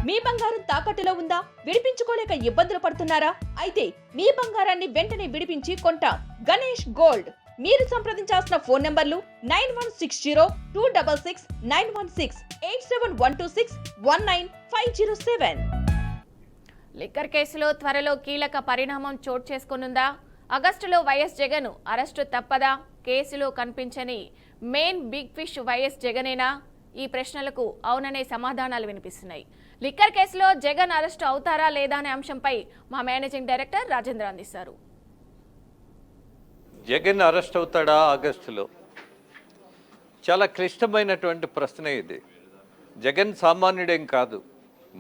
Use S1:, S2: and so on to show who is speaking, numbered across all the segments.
S1: మీ బంగారం తాకట్టులో ఉందా? విడిపించుకోలేక ఇబ్బందులు పడుతున్నారా? అయితే మీ బంగారాన్ని వెంటనే విడిపించి కొంటాం. గణేష్ గోల్డ్. మీరు సంప్రదించాల్సిన ఫోన్ నంబర్లు 9160-266-916, 8712619507.
S2: లిక్కర్ కేసులో త్వరలో కీలక పరిణామం చోటు చేసుకోనుందా? ఆగస్టులో వైఎస్ జగన్ అరెస్టు తప్పదా? కేసులో కనిపించని మెయిన్ బిగ్ ఫిష్ వైఎస్ జగనేనా? ఈ ప్రశ్నలకు అవుననే సమాధానాలు వినిపిస్తున్నాయి. లిక్కర్ కేసులో జగన్ అరెస్టు అవుతారా లేదా అనే అంశంపై మా మేనేజింగ్ డైరెక్టర్ రాజేంద్ర అందిస్తారు.
S3: జగన్ అరెస్ట్ అవుతాడా ఆగస్టులో? చాలా క్లిష్టమైనటువంటి ప్రశ్న ఇది. జగన్ సామాన్యుడేం కాదు,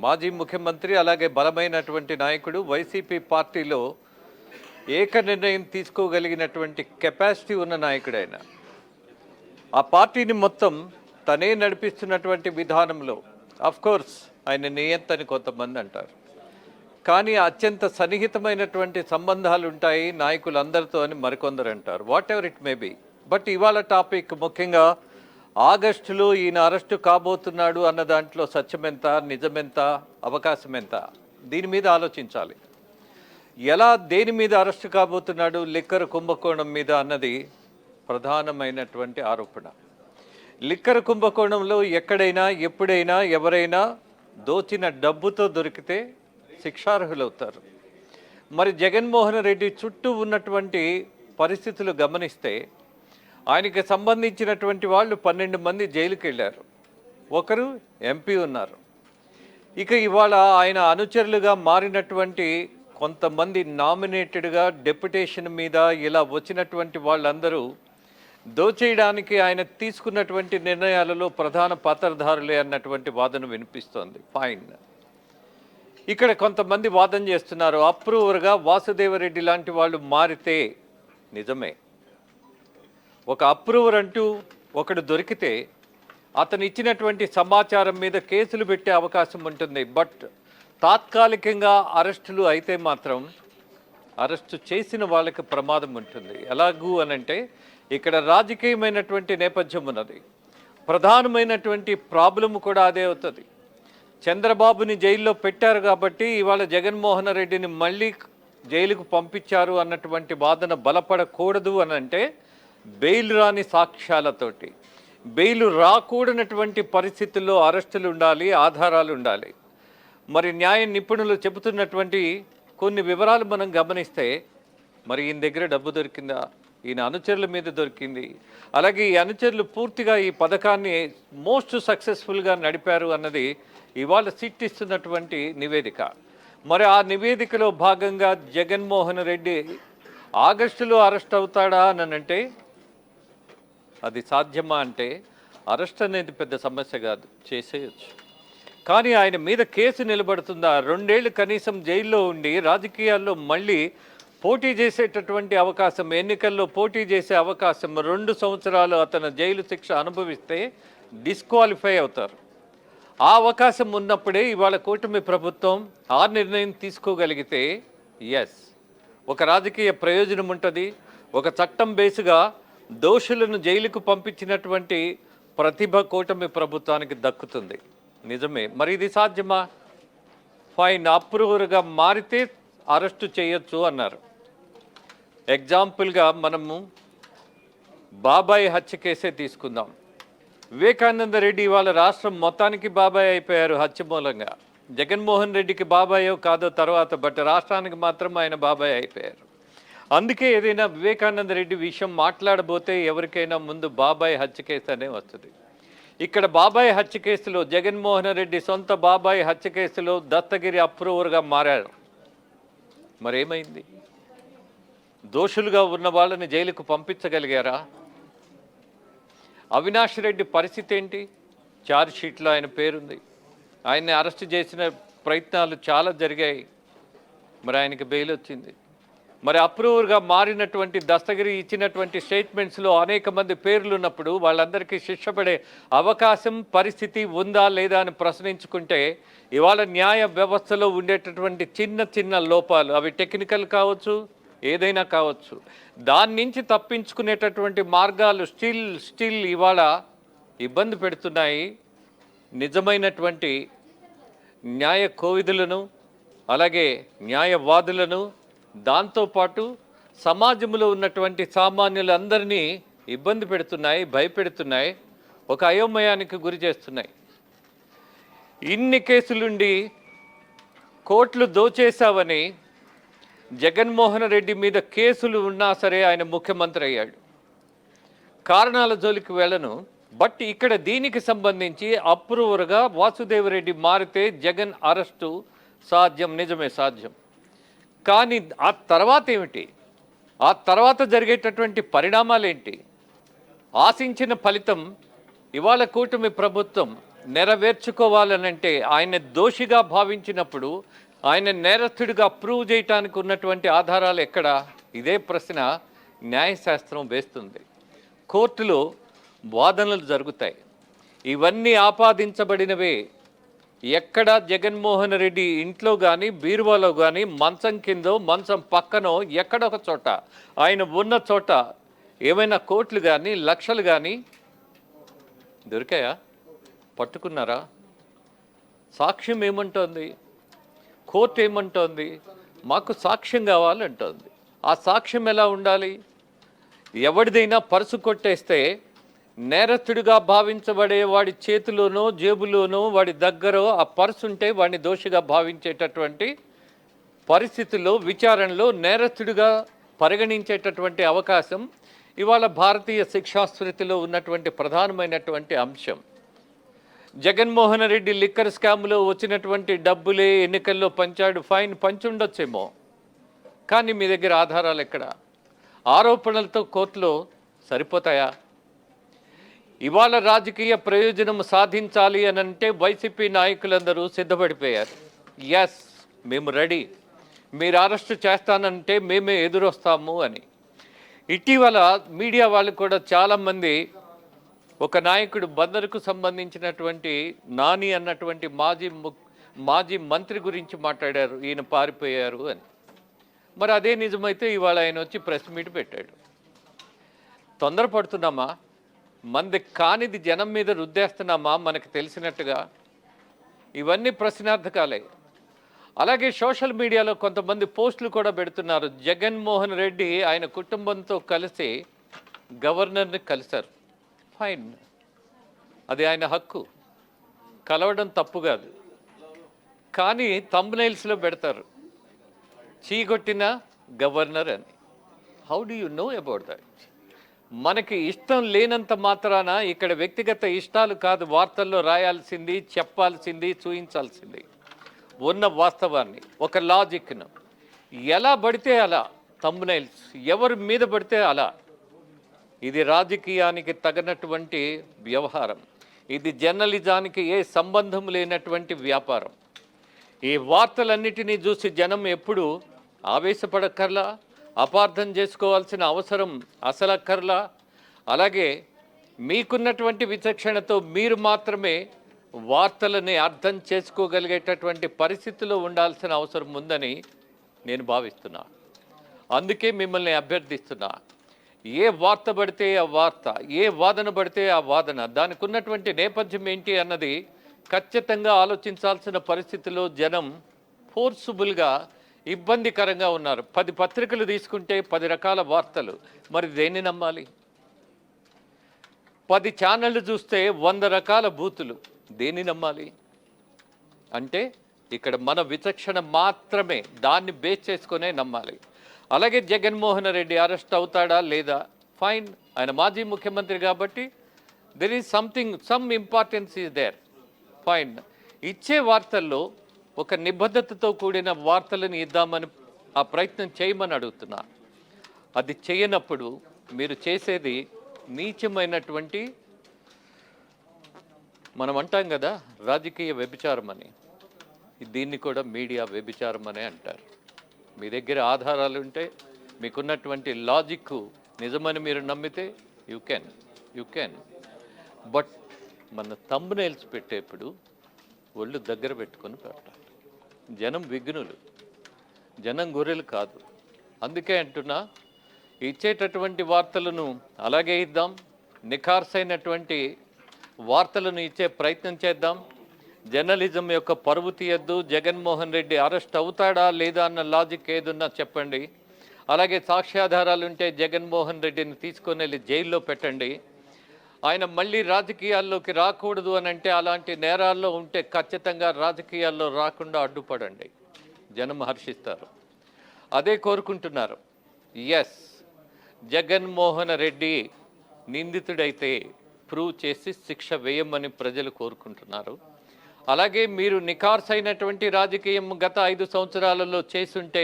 S3: మాజీ ముఖ్యమంత్రి, అలాగే బలమైనటువంటి నాయకుడు. వైసీపీ పార్టీలో ఏక నిర్ణయం తీసుకోగలిగినటువంటి కెపాసిటీ ఉన్న నాయకుడు ఆయన. ఆ పార్టీని మొత్తం తనే నడిపిస్తున్నటువంటి విధానంలో కోర్స్ ఆయన నియంతని కొంతమంది అంటారు, కానీ అత్యంత సన్నిహితమైనటువంటి సంబంధాలు ఉంటాయి నాయకులందరితో అని మరికొందరు అంటారు. What ever it may be. But ఇవాళ టాపిక్ ముఖ్యంగా ఆగస్టులో ఈయన అరెస్టు కాబోతున్నాడు అన్న దాంట్లో సత్యమెంత, నిజమెంత, అవకాశం ఎంత, దీని మీద ఆలోచించాలి. దేని మీద అరెస్టు కాబోతున్నాడు? లిక్కర్ కుంభకోణం మీద అన్నది ప్రధానమైనటువంటి ఆరోపణ. లిక్కర్ కుంభకోణంలో ఎక్కడైనా ఎప్పుడైనా ఎవరైనా దోచిన డబ్బుతో దొరికితే శిక్షార్హులవుతారు. మరి జగన్మోహన్ రెడ్డి చుట్టూ ఉన్నటువంటి పరిస్థితులు గమనిస్తే ఆయనకి సంబంధించినటువంటి వాళ్ళు 12 మంది జైలుకి వెళ్ళారు, ఒకరు ఎంపీ ఉన్నారు. ఇక ఇవాళ ఆయన అనుచరులుగా మారినటువంటి కొంతమంది నామినేటెడ్గా డెప్యుటేషన్ మీద ఇలా వచ్చినటువంటి వాళ్ళందరూ దోచేయడానికి ఆయన తీసుకున్నటువంటి నిర్ణయాలలో ప్రధాన పాత్రధారులే అన్నటువంటి వాదన వినిపిస్తోంది. ఫైన్. ఇక్కడ కొంతమంది వాదన చేస్తున్నారు, అప్రూవర్గా వాసుదేవరెడ్డి లాంటి వాళ్ళు మారితే నిజమే. ఒక అప్రూవర్ అంటూ ఒకడు దొరికితే అతను ఇచ్చినటువంటి సమాచారం మీద కేసులు పెట్టే అవకాశం ఉంటుంది. బట్ తాత్కాలికంగా అరెస్టులు అయితే మాత్రం అరెస్టు చేసిన వాళ్ళకి ప్రమాదం ఉంటుంది. ఎలాగూ అనంటే ఇక్కడ రాజకీయమైనటువంటి నేపథ్యం ఉన్నది. ప్రధానమైనటువంటి ప్రాబ్లం కూడా అదే అవుతుంది. చంద్రబాబుని జైల్లో పెట్టారు కాబట్టి ఇవాళ జగన్మోహన్ రెడ్డిని మళ్ళీ జైలుకు పంపించారు అన్నటువంటి వాదన బలపడకూడదు అని అంటే బెయిల్ రాని సాక్ష్యాలతోటి, బెయిల్ రాకూడనటువంటి పరిస్థితుల్లో అరెస్టులు ఉండాలి, ఆధారాలు ఉండాలి. మరి న్యాయ నిపుణులు చెబుతున్నటువంటి కొన్ని వివరాలు మనం గమనిస్తే మరి ఈయన దగ్గర డబ్బు దొరికిందా, ఈయన అనుచరుల మీద దొరికింది, అలాగే ఈ అనుచరులు పూర్తిగా ఈ పథకాన్ని మోస్ట్ సక్సెస్ఫుల్గా నడిపారు అన్నది ఇవాళ సిట్ ఇస్తున్నటువంటి నివేదిక. మరి ఆ నివేదికలో భాగంగా జగన్మోహన్ రెడ్డి ఆగస్టులో అరెస్ట్ అవుతాడా అని అంటే అది సాధ్యమా అంటే అరెస్ట్ అనేది పెద్ద సమస్య కాదు, చేసేయచ్చు. కానీ ఆయన మీద కేసు నిలబడుతుందా? 2 ఏళ్ళు కనీసం జైల్లో ఉండి రాజకీయాల్లో మళ్ళీ పోటీ చేసేటటువంటి అవకాశం, ఎన్నికల్లో పోటీ చేసే అవకాశం, 2 సంవత్సరాలు అతను జైలు శిక్ష అనుభవిస్తే డిస్క్వాలిఫై అవుతారు. ఆ అవకాశం ఉన్నప్పుడే ఇవాళ కూటమి ప్రభుత్వం ఆ నిర్ణయం తీసుకోగలిగితే ఎస్, ఒక రాజకీయ ప్రయోజనం ఉంటుంది. ఒక చట్టం బేసుగా దోషులను జైలుకు పంపించినటువంటి ప్రతిభ కూటమి ప్రభుత్వానికి దక్కుతుంది. నిజమే. మరి ఇది సాధ్యమా? ఫైన్. అప్రూవర్గా మారితే అరెస్టు చేయొచ్చు అన్నారు. ఎగ్జాంపుల్గా మనము బాబాయ్ హత్య కేసే తీసుకుందాం. వివేకానంద రెడ్డి ఇవాళ రాష్ట్రం మొత్తానికి బాబాయ్ అయిపోయారు హత్య మూలంగా. జగన్మోహన్ రెడ్డికి బాబాయో కాదో తర్వాత, బట్ రాష్ట్రానికి మాత్రం ఆయన బాబాయ్ అయిపోయారు. అందుకే ఏదైనా వివేకానంద రెడ్డి విషయం మాట్లాడబోతే ఎవరికైనా ముందు బాబాయ్ హత్య కేసు అనే వస్తుంది. ఇక్కడ బాబాయ్ హత్య కేసులో జగన్మోహన్ రెడ్డి సొంత బాబాయ్ హత్య కేసులో దత్తగిరి అప్రూవర్గా మారారు. మరేమైంది? దోషులుగా ఉన్న వాళ్ళని జైలుకు పంపించగలిగారా? అవినాష్ రెడ్డి పరిస్థితి ఏంటి? ఛార్జ్ షీట్లో ఆయన పేరుంది. ఆయన్ని అరెస్ట్ చేసిన ప్రయత్నాలు చాలా జరిగాయి. మరి ఆయనకి బెయిల్ వచ్చింది. మరి అప్రూవర్గా మారినటువంటి దస్తగిరి ఇచ్చినటువంటి స్టేట్మెంట్స్లో అనేక మంది పేర్లు ఉన్నప్పుడు వాళ్ళందరికీ శిక్ష పడే అవకాశం, పరిస్థితి ఉందా లేదా అని ప్రశ్నించుకుంటే ఇవాళ న్యాయ వ్యవస్థలో ఉండేటటువంటి చిన్న చిన్న లోపాలు, అవి టెక్నికల్ కావచ్చు, ఏదైనా కావచ్చు, దాని నుంచి తప్పించుకునేటటువంటి మార్గాలు స్టిల్ ఇవాళ ఇబ్బంది పెడుతున్నాయి నిజమైనటువంటి న్యాయ కోవిదులను అలాగే న్యాయవాదులను దాంతోపాటు సమాజంలో ఉన్నటువంటి సామాన్యులందరినీ ఇబ్బంది పెడుతున్నాయి, భయపెడుతున్నాయి, ఒక అయోమయానికి గురి చేస్తున్నాయి. ఇన్ని కేసులుండి కోట్లు దోచేశావని జగన్మోహన్ రెడ్డి మీద కేసులు ఉన్నా సరే ఆయన ముఖ్యమంత్రి అయ్యాడు. కారణాల జోలికి వెళ్ళను, బట్ ఇక్కడ దీనికి సంబంధించి అప్రూవర్గా వాసుదేవరెడ్డి మారితే జగన్ అరెస్టు సాధ్యం, నిజమే సాధ్యం. కానీ ఆ తర్వాత ఏమిటి? ఆ తర్వాత జరిగేటటువంటి పరిణామాలు ఏంటి? ఆశించిన ఫలితం ఇవాళ కూటమి ప్రభుత్వం నెరవేర్చుకోవాలనంటే ఆయన దోషిగా భావించినప్పుడు ఆయన నేరస్తుడిగా ప్రూవ్ చేయడానికి ఉన్నటువంటి ఆధారాలు ఎక్కడ? ఇదే ప్రశ్న న్యాయశాస్త్రం వేస్తుంది. కోర్టులో వాదనలు జరుగుతాయి. ఇవన్నీ ఆపాదించబడినవే. ఎక్కడ జగన్మోహన్ రెడ్డి ఇంట్లో కానీ బీరువాలో కానీ మంచం కిందో మంచం పక్కనో ఎక్కడొక చోట ఆయన ఉన్న చోట ఏమైనా కోట్లు కానీ లక్షలు కానీ దొరికాయా? పట్టుకున్నారా? సాక్ష్యం ఏమంటోంది? కోర్టు ఏమంటోంది? మాకు సాక్ష్యం కావాలంటోంది. ఆ సాక్ష్యం ఎలా ఉండాలి? ఎవరిదైనా పర్సు కొట్టేస్తే నేరస్తుడిగా భావించబడే వాడి చేతిలోనో జేబులోనో వాడి దగ్గర ఆ పర్సు ఉంటే వాడిని దోషిగా భావించేటటువంటి పరిస్థితుల్లో విచారణలో నేరస్తుడిగా పరిగణించేటటువంటి అవకాశం ఇవాళ భారతీయ శిక్షాస్మృతిలో ఉన్నటువంటి ప్రధానమైనటువంటి అంశం. జగన్మోహన్ రెడ్డి లిక్కర్ స్కామ్లో వచ్చినటువంటి డబ్బులే ఎన్నికల్లో పంచాడు, ఫైన్ పంచుండొచ్చేమో, కానీ మీ దగ్గర ఆధారాలు ఎక్కడ? ఆరోపణలతో కోర్టులో సరిపోతాయా? ఇవాళ రాజకీయ ప్రయోజనం సాధించాలి అని అంటే వైసీపీ నాయకులందరూ సిద్ధపడిపోయారు. ఎస్, మేము రెడీ, మీరు అరెస్టు చేస్తానంటే మేమే ఎదురొస్తాము అని. ఇటీవల మీడియా వాళ్ళు కూడా చాలామంది ఒక నాయకుడు బందరుకు సంబంధించినటువంటి నాని అన్నటువంటి మాజీ మంత్రి గురించి మాట్లాడారు, ఈయన పారిపోయారు అని. మరి అదే నిజమైతే ఇవాళ ఆయన వచ్చి ప్రెస్ మీట్ పెట్టాడు. తొందరపడుతున్నామా? మంది కానిది జనం మీద రుద్దేస్తున్నామా మనకు తెలిసినట్టుగా? ఇవన్నీ ప్రశ్నార్థకాలే. అలాగే సోషల్ మీడియాలో కొంతమంది పోస్టులు కూడా పెడుతున్నారు. జగన్మోహన్ రెడ్డి ఆయన కుటుంబంతో కలిసి గవర్నర్ని కలిశారు. ఫైన్, అది ఆయన హక్కు, కలవడం తప్పు కాదు. కానీ థంబ్నెయిల్స్లో పెడతారు చీకొట్టిన గవర్నర్ అని. How do you know about that? మనకి ఇష్టం లేనంత మాత్రాన ఇక్కడ వ్యక్తిగత ఇష్టాలు కాదు వార్తల్లో రాయాల్సింది, చెప్పాల్సింది, చూయించాల్సింది ఉన్న వాస్తవాన్ని, ఒక లాజిక్ను. ఎలా పడితే అలా థంబ్నెయిల్స్, ఎవరి మీద పడితే అలా. ఇది రాజకీయానికి తగినటువంటి వ్యవహారం. ఇది జర్నలిజానికి ఏ సంబంధం లేనటువంటి వ్యాపారం. ఈ వార్తలన్నిటినీ చూసి జనం ఎప్పుడు ఆవేశపడక్కర్లా, అపార్థం చేసుకోవాల్సిన అవసరం అసలక్కర్లా. అలాగే మీకున్నటువంటి విచక్షణతో మీరు మాత్రమే వార్తలని అర్థం చేసుకోగలిగేటటువంటి పరిస్థితిలో ఉండాల్సిన అవసరం ఉందని నేను భావిస్తున్నా. అందుకే మిమ్మల్ని అభ్యర్థిస్తున్నా, ఏ వార్త పడితే ఆ వార్త, ఏ వాదన పడితే ఆ వాదన, దానికి ఉన్నటువంటి నేపథ్యం ఏంటి అన్నది ఖచ్చితంగా ఆలోచించాల్సిన పరిస్థితిలో జనం ఫోర్సుబుల్గా ఇబ్బందికరంగా ఉన్నారు. 10 పత్రికలు తీసుకుంటే 10 రకాల వార్తలు, మరి దేన్ని నమ్మాలి? 10 ఛానళ్ళు చూస్తే 100 రకాల బూతులు, దేన్ని నమ్మాలి? అంటే ఇక్కడ మన విచక్షణ మాత్రమే, దాన్ని బేస్ చేసుకునే నమ్మాలి. అలాగే జగన్మోహన్ రెడ్డి అరెస్ట్ అవుతాడా లేదా? ఫైన్, ఆయన మాజీ ముఖ్యమంత్రి కాబట్టి there is some importance is there. Fine, ఇచ్చే వార్తల్లో ఒక నిబద్ధతతో కూడిన వార్తలను ఇద్దామని ఆ ప్రయత్నం చేయమని అడుగుతున్నా. అది చేయనప్పుడు మీరు చేసేది నీచమైనటువంటి, మనం అంటాం కదా రాజకీయ వ్యభిచారం అని, దీన్ని కూడా మీడియా వ్యభిచారం అనే అంటారు. మీ దగ్గర ఆధారాలు ఉంటే, మీకున్నటువంటి లాజిక్ నిజమని మీరు నమ్మితే యూ కెన్. బట్ మన థంబ్నెయిల్స్ పెట్టేప్పుడు ఒళ్ళు దగ్గర పెట్టుకొని పెట్టాలి. జనం విఘ్నులు, జనం గొర్రెలు కాదు. అందుకే అంటున్నా, ఇచ్చేటటువంటి వార్తలను అలాగే ఇద్దాం, నిఖార్సైనటువంటి వార్తలను ఇచ్చే ప్రయత్నం చేద్దాం. జర్నలిజం యొక్క పరువు తీయద్దు. జగన్మోహన్ రెడ్డి అరెస్ట్ అవుతాడా లేదా అన్న లాజిక్ ఏదున్నా చెప్పండి. అలాగే సాక్ష్యాధారాలు ఉంటే జగన్మోహన్ రెడ్డిని తీసుకొని వెళ్ళి జైల్లో పెట్టండి. ఆయన మళ్ళీ రాజకీయాల్లోకి రాకూడదు అని అంటే, అలాంటి నేరాల్లో ఉంటే ఖచ్చితంగా రాజకీయాల్లో రాకుండా అడ్డుపడండి. జనం హర్షిస్తారు. అదే కోరుకుంటున్నారు. ఎస్, జగన్మోహన్ రెడ్డి నిందితుడైతే ప్రూవ్ చేసి శిక్ష వేయమని ప్రజలు కోరుకుంటున్నారు. అలాగే మీరు నిఖార్సైనటువంటి రాజకీయం గత 5 సంవత్సరాలలో చేసుంటే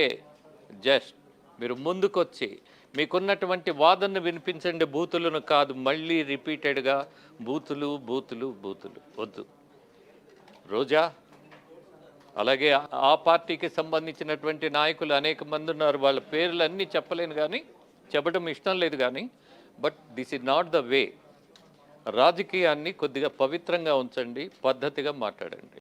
S3: జస్ట్ మీరు ముందుకొచ్చి మీకున్నటువంటి వాదనను వినిపించండి, బూతులను కాదు. మళ్ళీ రిపీటెడ్గా బూతులు బూతులు బూతులు వద్దు. రోజా, అలాగే ఆ పార్టీకి సంబంధించినటువంటి నాయకులు అనేక మంది ఉన్నారు. వాళ్ళ పేర్లు అన్నీ చెప్పలేను కానీ, చెప్పడం ఇష్టం లేదు కానీ, but this is not the way. రాజకీయాన్ని కొద్దిగా పవిత్రంగా ఉంచండి, పద్ధతిగా మాట్లాడండి.